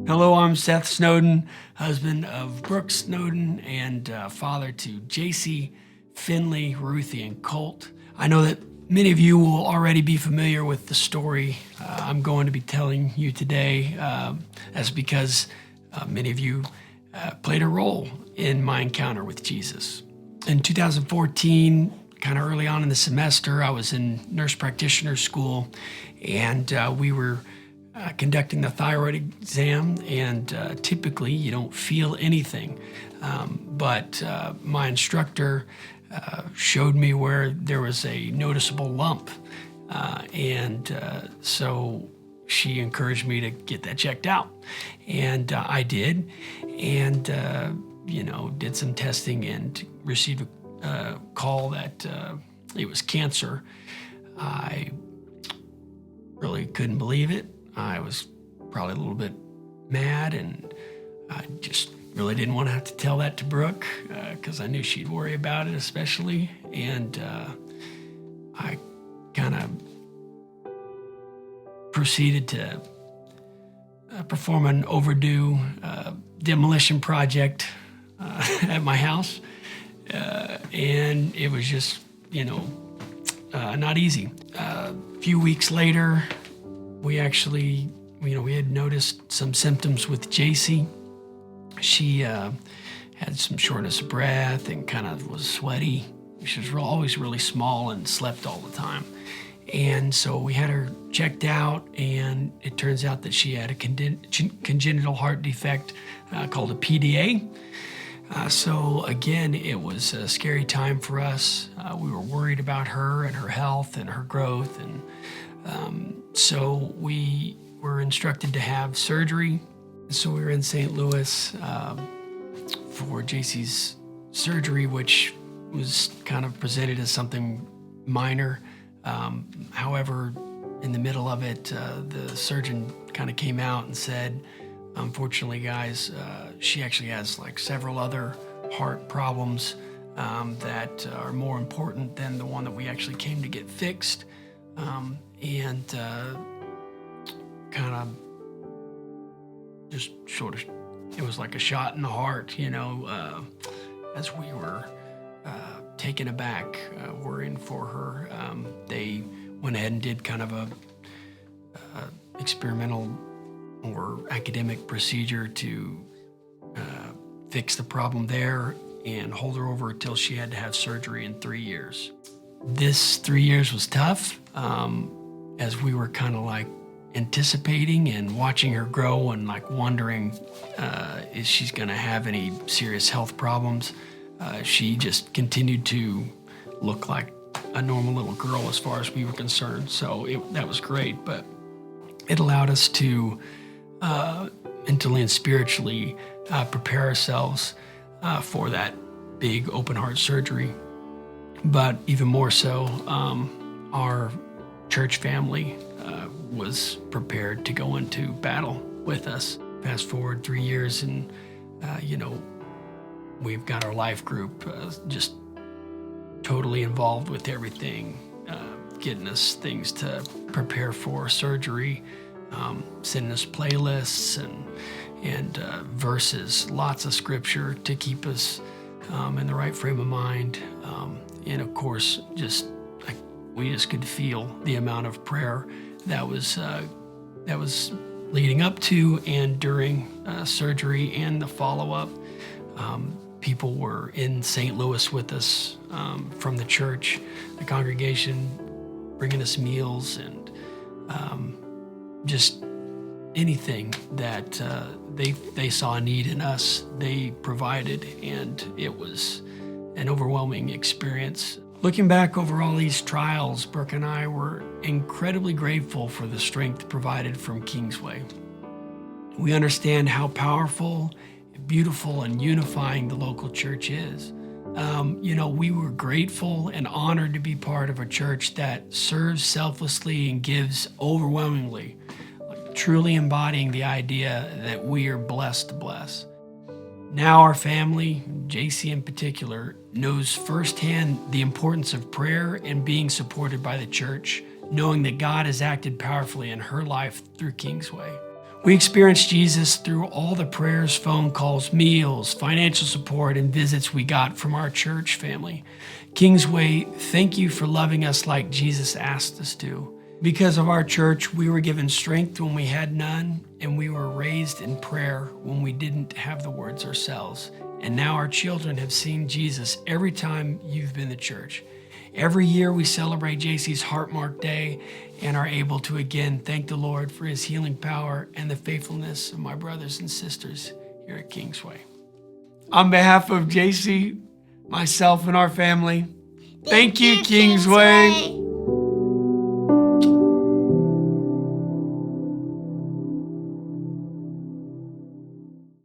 Hello, I'm Seth Snowden, husband of Brooke Snowden and father to JC, Finley, Ruthie, and Colt. I know that many of you will already be familiar with the story I'm going to be telling you today. That's because many of you played a role in my encounter with Jesus. In 2014, kind of early on in the semester, I was in nurse practitioner school, and we were conducting the thyroid exam, and typically you don't feel anything. But my instructor showed me where there was a noticeable lump. So she encouraged me to get that checked out. And I did, and did some testing and received a call that it was cancer. I really couldn't believe it. I was probably a little bit mad, and I just really didn't want to have to tell that to Brooke because I knew she'd worry about it especially. And I kind of proceeded to perform an overdue demolition project at my house. And it was just, not easy. A few weeks later, we actually, we had noticed some symptoms with JC. She had some shortness of breath and kind of was sweaty. She was always really small and slept all the time. And so we had her checked out, and it turns out that she had a congenital heart defect called a PDA. So again, it was a scary time for us. We were worried about her and her health and her growth, and so we were instructed to have surgery. So we were in St. Louis for JC's surgery, which was kind of presented as something minor. However, in the middle of it, the surgeon kind of came out and said, unfortunately, guys, she actually has like several other heart problems that are more important than the one that we actually came to get fixed. And kind of just sort of, it was like a shot in the heart, as we were taken aback, worrying for her. They went ahead and did kind of a experimental or academic procedure to fix the problem there and hold her over until she had to have surgery in 3 years. This 3 years was tough, as we were kind of like anticipating and watching her grow and like wondering is she's gonna have any serious health problems. She just continued to look like a normal little girl as far as we were concerned. So that was great, but it allowed us to mentally and spiritually prepare ourselves for that big open heart surgery. But even more so, our church family was prepared to go into battle with us. Fast forward 3 years, and we've got our life group just totally involved with everything, getting us things to prepare for surgery, sending us playlists and verses, lots of scripture to keep us in the right frame of mind. And of course, we just could feel the amount of prayer that was leading up to and during surgery and the follow-up. People were in St. Louis with us from the church, the congregation, bringing us meals and just anything that they saw a need in us, they provided, and it was an overwhelming experience. Looking back over all these trials, Brooke and I were incredibly grateful for the strength provided from Kingsway. We understand how powerful, beautiful, and unifying the local church is. We were grateful and honored to be part of a church that serves selflessly and gives overwhelmingly, truly embodying the idea that we are blessed to bless. Now our family, JC in particular, knows firsthand the importance of prayer and being supported by the church, knowing that God has acted powerfully in her life through Kingsway. We experienced Jesus through all the prayers, phone calls, meals, financial support, and visits we got from our church family. Kingsway, thank you for loving us like Jesus asked us to. Because of our church, we were given strength when we had none, and we were raised in prayer when we didn't have the words ourselves. And now our children have seen Jesus every time you've been to church. Every year we celebrate JC's Heartmark Day and are able to again thank the Lord for his healing power and the faithfulness of my brothers and sisters here at Kingsway. On behalf of JC, myself, and our family, thank you, Kingsway.